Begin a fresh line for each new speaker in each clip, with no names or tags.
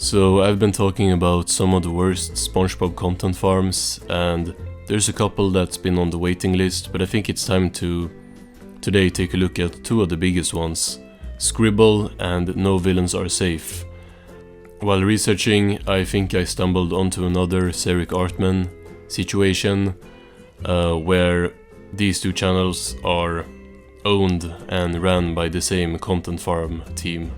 So I've been talking about some of the worst Spongebob content farms, and there's a couple that's been on the waiting list, but I think it's time to today take a look at two of the biggest ones, Scribble and No Villains Are Safe. While researching, I think I stumbled onto another Ceric Artman situation, where these two channels are owned and ran by the same content farm team.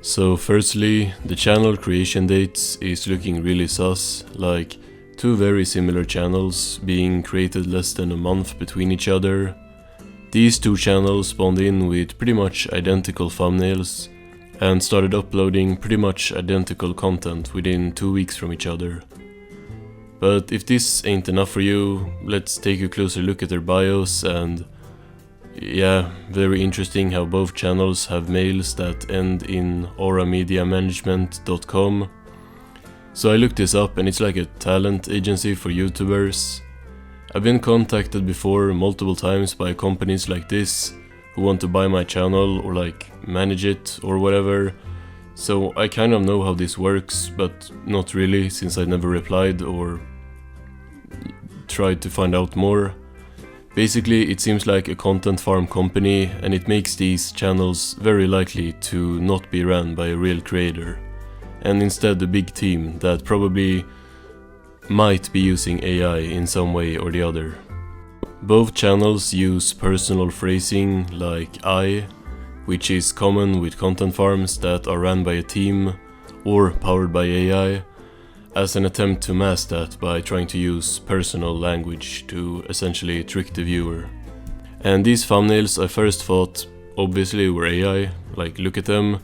So firstly, the channel creation dates is looking really sus, like two very similar channels being created less than a month between each other. These two channels spawned in with pretty much identical thumbnails and started uploading pretty much identical content within 2 weeks from each other. But if this ain't enough for you, let's take a closer look at their bios. And yeah, very interesting how both channels have mails that end in auramediamanagement.com. So I looked this up and it's like a talent agency for YouTubers. I've been contacted before multiple times by companies like this who want to buy my channel or like manage it or whatever. So I kind of know how this works, but not really, since I never replied or tried to find out more. Basically, it seems like a content farm company, and it makes these channels very likely to not be ran by a real creator, and instead a big team that probably might be using AI in some way or the other. Both channels use personal phrasing like I, which is common with content farms that are ran by a team or powered by AI, as an attempt to mask that by trying to use personal language to essentially trick the viewer. And these thumbnails I first thought obviously were AI, like look at them,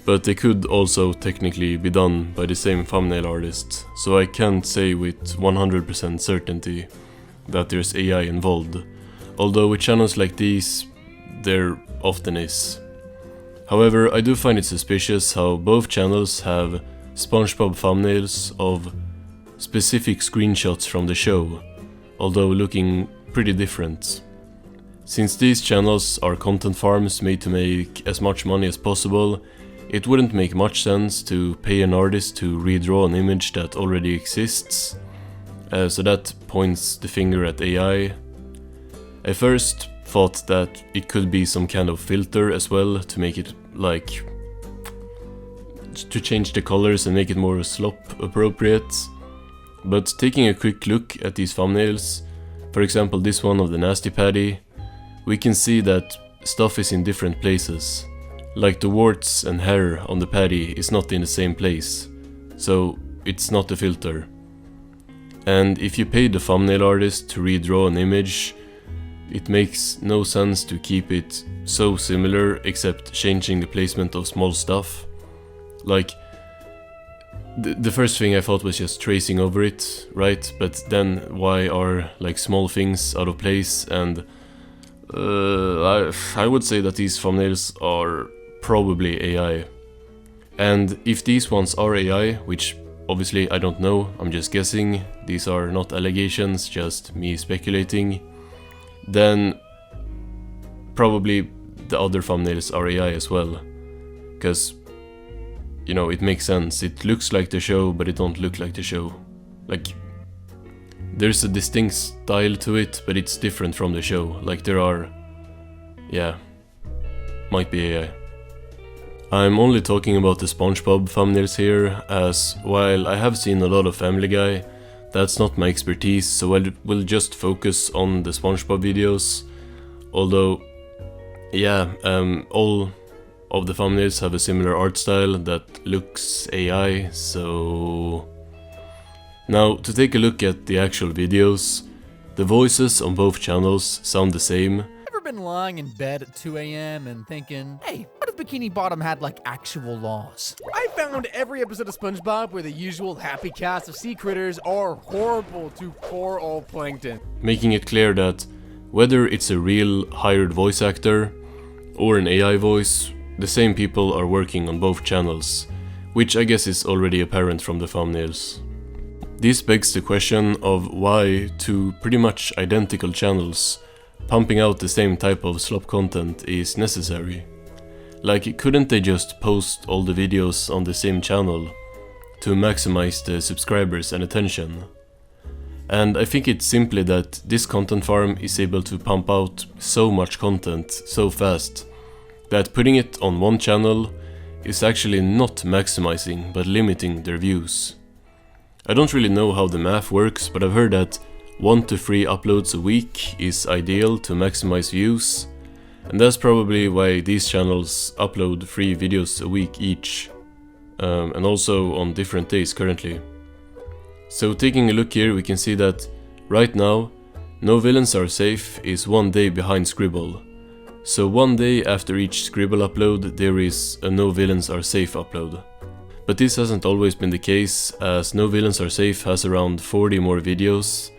but they could also technically be done by the same thumbnail artist, so I can't say with 100% certainty that there's AI involved, although with channels like these there often is. However, I do find it suspicious how both channels have Spongebob thumbnails of specific screenshots from the show, although looking pretty different. Since these channels are content farms made to make as much money as possible, it wouldn't make much sense to pay an artist to redraw an image that already exists, so that points the finger at AI. I first thought that it could be some kind of filter as well to make it like to change the colors and make it more slop appropriate. But taking a quick look at these thumbnails, for example this one of the Nasty Patty, we can see that stuff is in different places. Like the warts and hair on the patty is not in the same place, so it's not a filter. And if you pay the thumbnail artist to redraw an image, it makes no sense to keep it so similar except changing the placement of small stuff. Like, the first thing I thought was just tracing over it, right? But then why are like small things out of place? And I would say that these thumbnails are probably AI. And if these ones are AI, which obviously I don't know, I'm just guessing, these are not allegations, just me speculating, then probably the other thumbnails are AI as well. Because, you know, it makes sense. It looks like the show, but it don't look like the show. Like, there's a distinct style to it, but it's different from the show. Like there are, yeah, might be AI. I'm only talking about the Spongebob thumbnails here, as while I have seen a lot of Family Guy, that's not my expertise, so I will just focus on the Spongebob videos. Although, yeah, all of the thumbnails have a similar art style that looks AI, so... Now, to take a look at the actual videos, the voices on both channels sound the same.
Ever been lying in bed at 2 AM and thinking, hey, what if Bikini Bottom had like actual laws?
I found every episode of SpongeBob where the usual happy cast of sea critters are horrible to poor old plankton.
Making it clear that whether it's a real hired voice actor or an AI voice, the same people are working on both channels, which I guess is already apparent from the thumbnails. This begs the question of why two pretty much identical channels pumping out the same type of slop content is necessary. Like, couldn't they just post all the videos on the same channel to maximize the subscribers and attention? And I think it's simply that this content farm is able to pump out so much content so fast that putting it on one channel is actually not maximizing but limiting their views. I don't really know how the math works, but I've heard that 1 to 3 uploads a week is ideal to maximize views, and that's probably why these channels upload 3 videos a week each, and also on different days currently. So taking a look here, we can see that right now No Villains Are Safe is 1 day behind Scribble. So 1 day after each Scribble upload there is a No Villains Are Safe upload. But this hasn't always been the case, as No Villains Are Safe has around 40 more videos,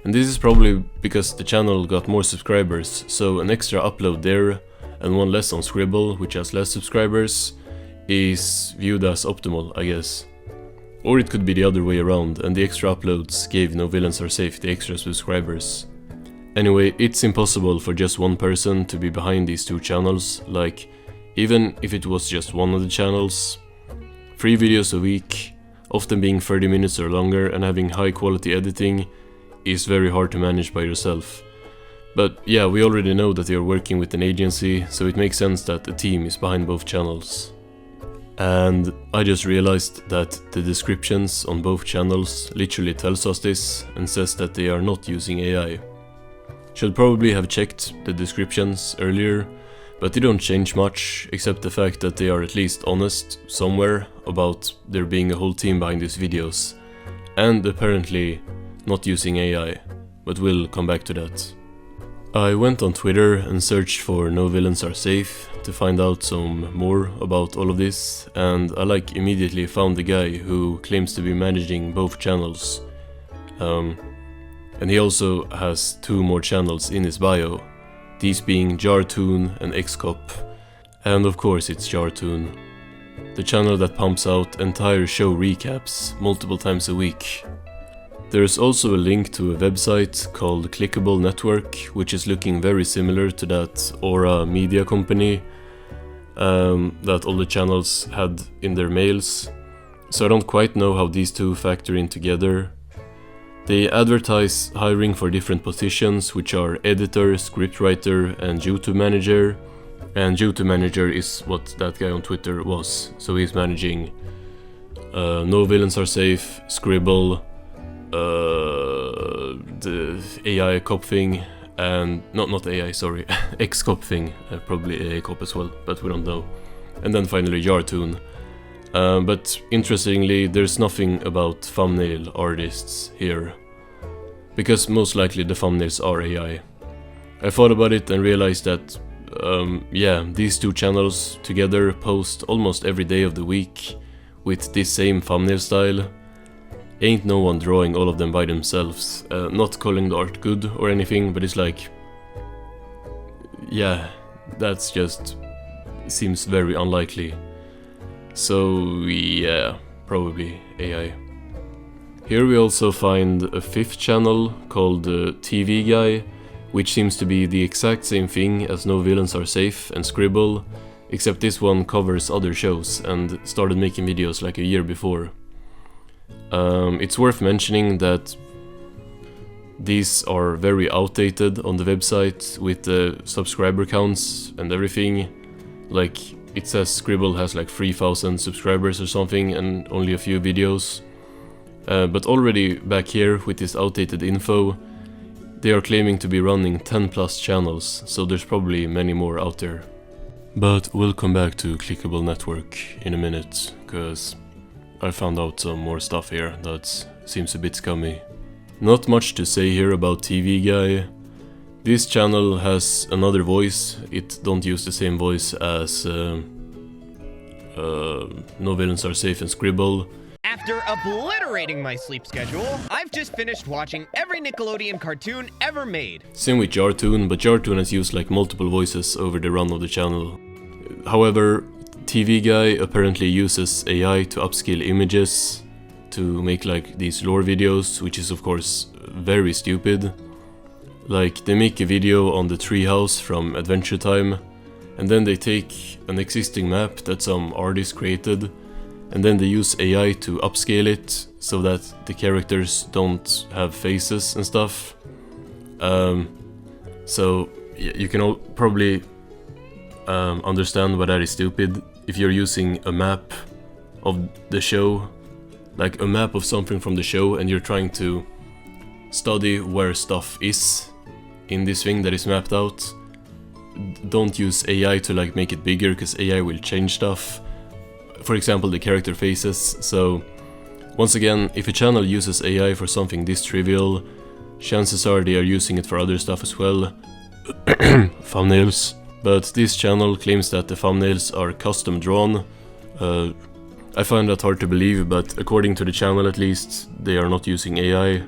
and this is probably because the channel got more subscribers, so an extra upload there and 1 less on Scribble, which has less subscribers, is viewed as optimal, I guess. Or it could be the other way around, and the extra uploads gave No Villains Are Safe the extra subscribers. Anyway, it's impossible for just 1 person to be behind these 2 channels, like, even if it was just 1 of the channels. 3 videos a week, often being 30 minutes or longer, and having high quality editing is very hard to manage by yourself. But yeah, we already know that they are working with an agency, so it makes sense that a team is behind both channels. And I just realized that the descriptions on both channels literally tells us this and says that they are not using AI. Should probably have checked the descriptions earlier, but they don't change much, except the fact that they are at least honest somewhere about there being a whole team behind these videos, and apparently not using AI, but we'll come back to that. I went on Twitter and searched for No Villains Are Safe to find out some more about all of this, and I immediately found the guy who claims to be managing both channels. And he also has 2 more channels in his bio, these being Jartoon and Xcop, and of course it's Jartoon, the channel that pumps out entire show recaps multiple times a week. There's also a link to a website called Clickable Network, which is looking very similar to that Aura media company that all the channels had in their mails, so I don't quite know how these 2 factor in together. They advertise hiring for different positions, which are editor, scriptwriter and YouTube manager. And YouTube manager is what that guy on Twitter was, so he's managing No Villains Are Safe, Scribble, the AI cop thing, and not AI, sorry, X-cop thing, probably AI cop as well, but we don't know. And then finally Jartoon. But interestingly, there's nothing about thumbnail artists here, because most likely the thumbnails are AI. I thought about it and realized that, yeah, these 2 channels together post almost every day of the week with this same thumbnail style. Ain't no one drawing all of them by themselves, not calling the art good or anything, but it's like, yeah, that's just seems very unlikely. So yeah, probably AI. Here we also find a 5th channel called TV Guy, which seems to be the exact same thing as No Villains Are Safe and Scribble, except this one covers other shows and started making videos like a year before. It's worth mentioning that these are very outdated on the website with the subscriber counts and everything. Like, it says Scribble has like 3,000 subscribers or something and only a few videos. But already back here with this outdated info, they are claiming to be running 10 plus channels, so there's probably many more out there. But we'll come back to Clickable Network in a minute, cause I found out some more stuff here that seems a bit scummy. Not much to say here about TV Guy. This channel has another voice. It don't use the same voice as No Villains Are Safe and Scribble.
After obliterating my sleep schedule, I've just finished watching every Nickelodeon cartoon ever made.
Same with Jartoon, but Jartoon has used like multiple voices over the run of the channel. However, TV Guy apparently uses AI to upscale images to make like these lore videos, which is of course very stupid. Like, they make a video on the treehouse from Adventure Time, and then they take an existing map that some artist created, and then they use AI to upscale it so that the characters don't have faces and stuff. So you can all probably understand why that is stupid. If you're using a map of the show, like a map of something from the show, and you're trying to study where stuff is in this thing that is mapped out, don't use AI to like make it bigger, because AI will change stuff. For example, the character faces. So once again, if a channel uses AI for something this trivial, chances are they are using it for other stuff as well. Thumbnails. But this channel claims that the thumbnails are custom drawn. I find that hard to believe, but according to the channel at least, they are not using AI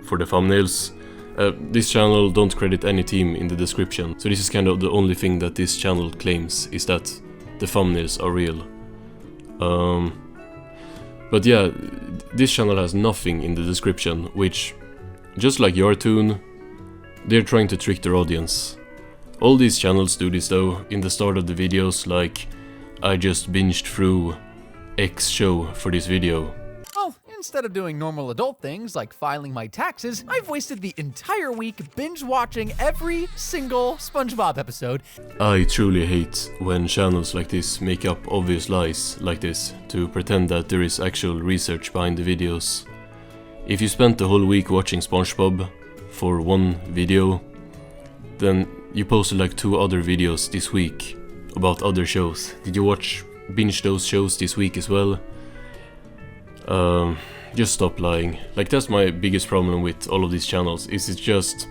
for the thumbnails. This channel don't credit any team in the description, so this is kind of the only thing that this channel claims, is that the thumbnails are real. But yeah, this channel has nothing in the description, which, just like Yartoon, they're trying to trick their audience. All these channels do this though, in the start of the videos, like, I just binged through X show for this video.
Well, instead of doing normal adult things like filing my taxes, I've wasted the entire week binge watching every single SpongeBob episode.
I truly hate when channels like this make up obvious lies like this to pretend that there is actual research behind the videos. If you spent the whole week watching SpongeBob for one video, then you posted like 2 other videos this week about other shows. Did you binge those shows this week as well? Just stop lying. Like, that's my biggest problem with all of these channels, is it's just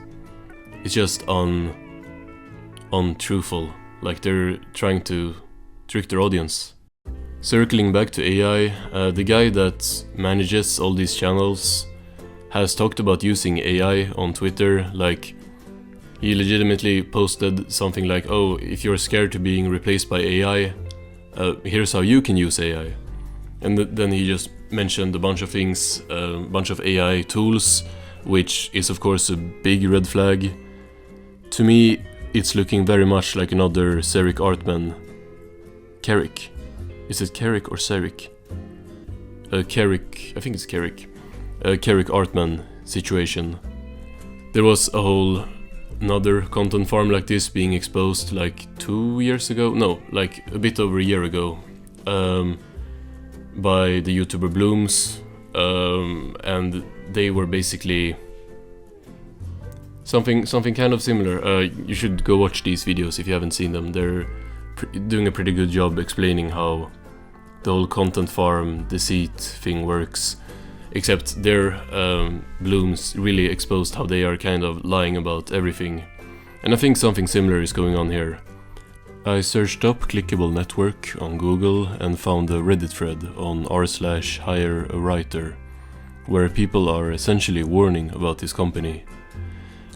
untruthful. Like, they're trying to trick their audience. Circling back to AI, the guy that manages all these channels has talked about using AI on Twitter. Like, he legitimately posted something like, oh, if you're scared to being replaced by AI, here's how you can use AI. And then he just mentioned a bunch of things, a bunch of AI tools, which is of course a big red flag. To me, it's looking very much like another Ceric Artman. Ceric. Is it Ceric or Ceric? Ceric, I think it's Ceric. Ceric Artman situation. There was a whole another content farm like this being exposed like 2 years ago, no, like a bit over a year ago, by the YouTuber Blooms, and they were basically something kind of similar. You should go watch these videos if you haven't seen them. They're doing a pretty good job explaining how the whole content farm deceit thing works. Except their Blooms really exposed how they are kind of lying about everything. And I think something similar is going on here. I searched up Clickable network on Google and found a Reddit thread on r/HireAWriter, where people are essentially warning about this company.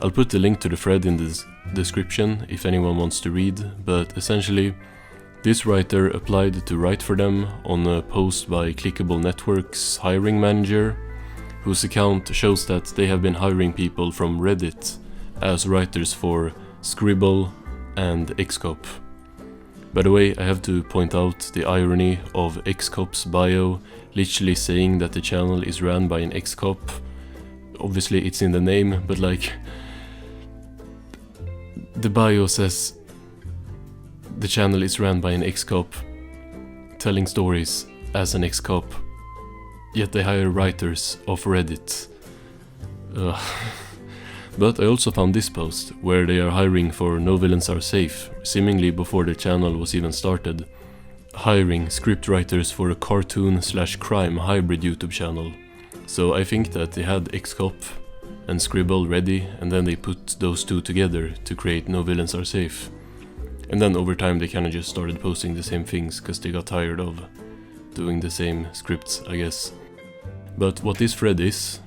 I'll put the link to the thread in the description if anyone wants to read, but essentially this writer applied to write for them on a post by Clickable Network's hiring manager, whose account shows that they have been hiring people from Reddit as writers for Scribble and Xcop. By the way, I have to point out the irony of Xcop's bio literally saying that the channel is ran by an Xcop. Obviously it's in the name, but like, the bio says the channel is ran by an ex-cop telling stories as an ex-cop, yet they hire writers off Reddit. But I also found this post, where they are hiring for No Villains Are Safe, seemingly before the channel was even started. Hiring scriptwriters for a cartoon/crime hybrid YouTube channel. So I think that they had Xcop and Scribble ready, and then they put those two together to create No Villains Are Safe. And then over time they kinda just started posting the same things, cause they got tired of doing the same scripts, I guess. But what this thread is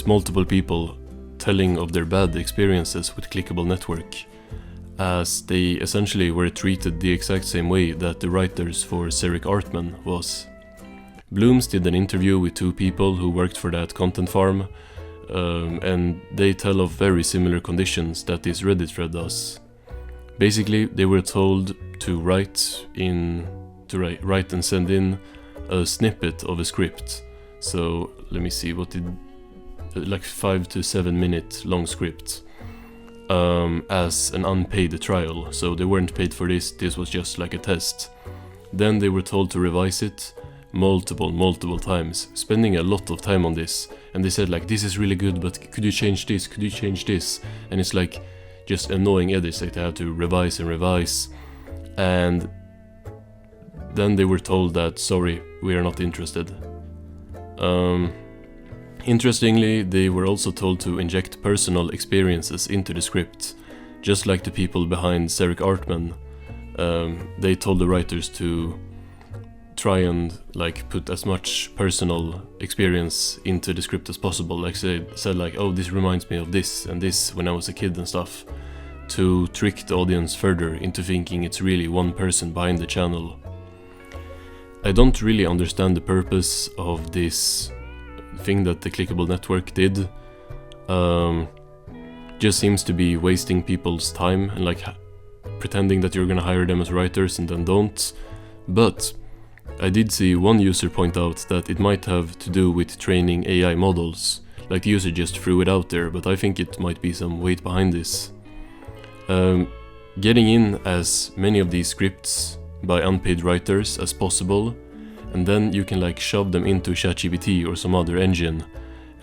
multiple people telling of their bad experiences with Clickable Network, as they essentially were treated the exact same way that the writers for Ceric Artman was. Blooms did an interview with 2 people who worked for that content farm, and they tell of very similar conditions that this Reddit thread does. Basically, they were told to write and send in a snippet of a script. So let me see, what did, like 5 to 7 minute long script, as an unpaid trial. So they weren't paid for this. This was just like a test. Then they were told to revise it multiple times, spending a lot of time on this. And they said like, this is really good, but could you change this? Could you change this? And it's like just annoying edits, like they have to revise and revise. And then they were told that, sorry, we are not interested. Interestingly, they were also told to inject personal experiences into the script, just like the people behind Ceric Artman. They told the writers to try and like put as much personal experience into the script as possible. Like they said like, oh, this reminds me of this and this when I was a kid and stuff, to trick the audience further into thinking it's really one person behind the channel. I don't really understand the purpose of this thing that the Clickable network did. Just seems to be wasting people's time and like pretending that you're gonna hire them as writers and then don't. But I did see one user point out that it might have to do with training AI models. Like the user just threw it out there, but I think it might be some weight behind this. Getting in as many of these scripts by unpaid writers as possible, and then you can like shove them into ChatGPT or some other engine,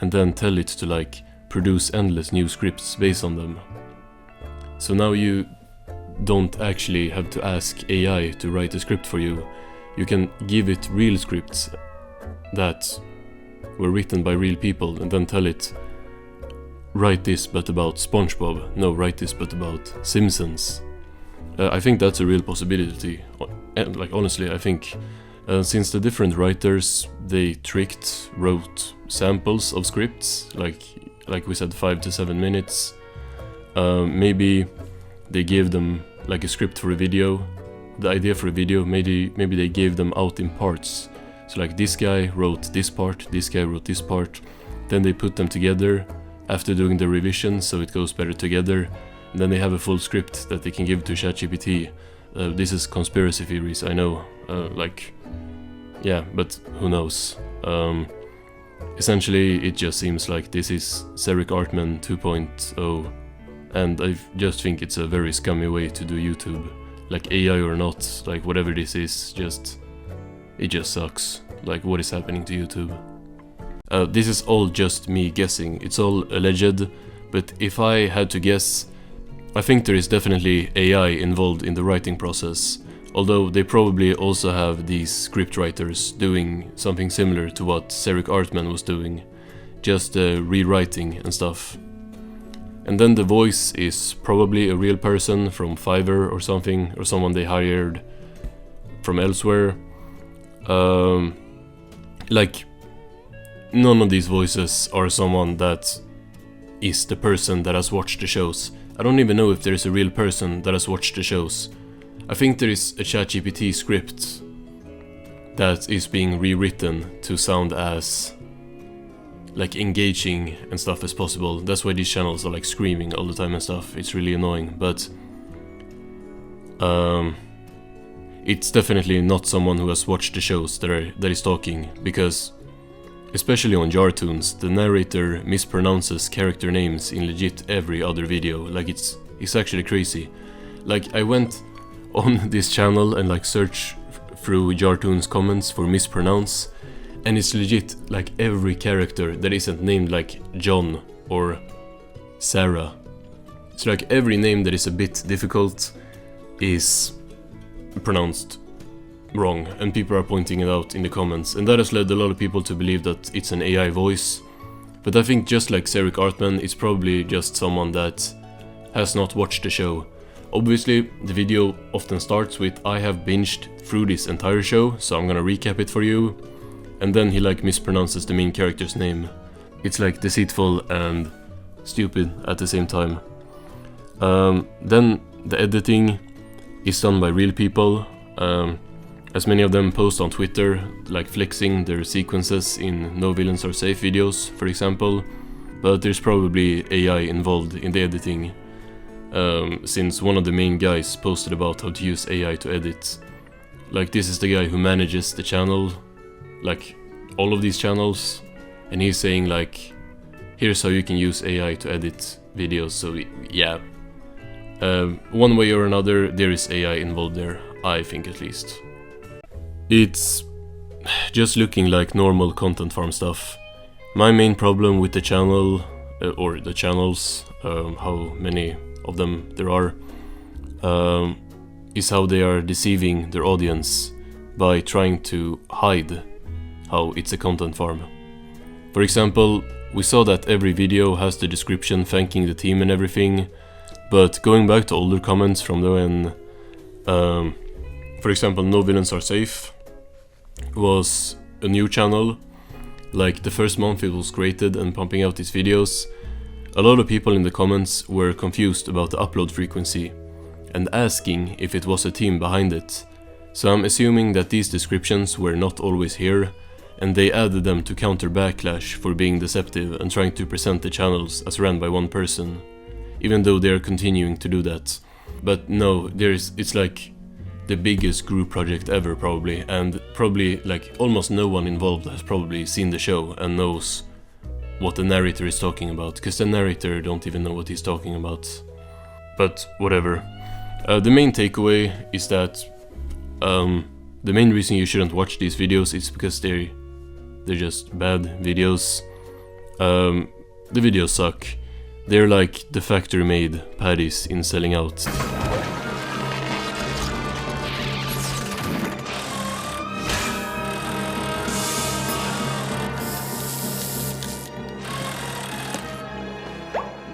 and then tell it to like produce endless new scripts based on them. So now you don't actually have to ask AI to write a script for you. You can give it real scripts that were written by real people and then tell it, write this but about Spongebob, no, write this but about Simpsons. I think that's a real possibility. And like honestly, I think since the different writers, they wrote samples of scripts, like we said, 5 to 7 minutes. Maybe they gave them like a script for a video, the idea for a video. Maybe they gave them out in parts. So like this guy wrote this part, this guy wrote this part. Then they put them together after doing the revision, so it goes better together. And then they have a full script that they can give to ChatGPT. This is conspiracy theories, I know. Yeah, but who knows? Essentially, it just seems like this is Ceric Artman 2.0, and I just think it's a very scummy way to do YouTube. Like AI or not, like whatever this is, it just sucks. Like what is happening to YouTube? This is all just me guessing. It's all alleged, but if I had to guess, I think there is definitely AI involved in the writing process. Although they probably also have these script writers doing something similar to what Ceric Artman was doing, just rewriting and stuff. And then the voice is probably a real person from Fiverr or something, or someone they hired from elsewhere. Like, none of these voices are someone that is the person that has watched the shows. I don't even know if there is a real person that has watched the shows. I think there is a ChatGPT script that is being rewritten to sound as like engaging and stuff as possible. That's why these channels are like screaming all the time and stuff. It's really annoying, but it's definitely not someone who has watched the shows that is talking, because especially on Jartoons, the narrator mispronounces character names in legit every other video. Like it's actually crazy. Like I went on this channel and like searched through Jartoons comments for mispronounce, and it's legit like every character that isn't named like John or Sarah. It's like every name that is a bit difficult is pronounced wrong, and people are pointing it out in the comments, and that has led a lot of people to believe that it's an AI voice. But I think just like Ceric Artman, it's probably just someone that has not watched the show. Obviously, the video often starts with, I have binged through this entire show, so I'm gonna recap it for you. And then he like mispronounces the main character's name. It's like deceitful and stupid at the same time. Then the editing is done by real people. As many of them post on Twitter, like flexing their sequences in No Villains Are Safe videos, for example. But there's probably AI involved in the editing. since one of the main guys posted about how to use AI to edit. Like, this is the guy who manages the channel, like all of these channels, and he's saying like, here's how you can use AI to edit videos. So yeah, one way or another there is AI involved there, I think at least. It's just looking like normal content farm stuff. My main problem with the channel, or the channels, how many of them there are, is how they are deceiving their audience by trying to hide how it's a content farm. For example, we saw that every video has the description thanking the team and everything, but going back to older comments from when, for example, No Villains Are Safe was a new channel. Like, the first month it was created and pumping out these videos, a lot of people in the comments were confused about the upload frequency and asking if it was a team behind it. So I'm assuming that these descriptions were not always here, and they added them to counter backlash for being deceptive and trying to present the channels as ran by one person, even though they are continuing to do that. But no, it's like the biggest group project ever probably, and probably like almost no one involved has probably seen the show and knows what the narrator is talking about, because the narrator don't even know what he's talking about. But whatever. The main takeaway is that the main reason you shouldn't watch these videos is because they're just bad videos. The videos suck. They're like the factory-made patties in selling out.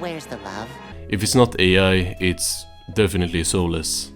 Where's the love?
If it's not AI, it's definitely soulless.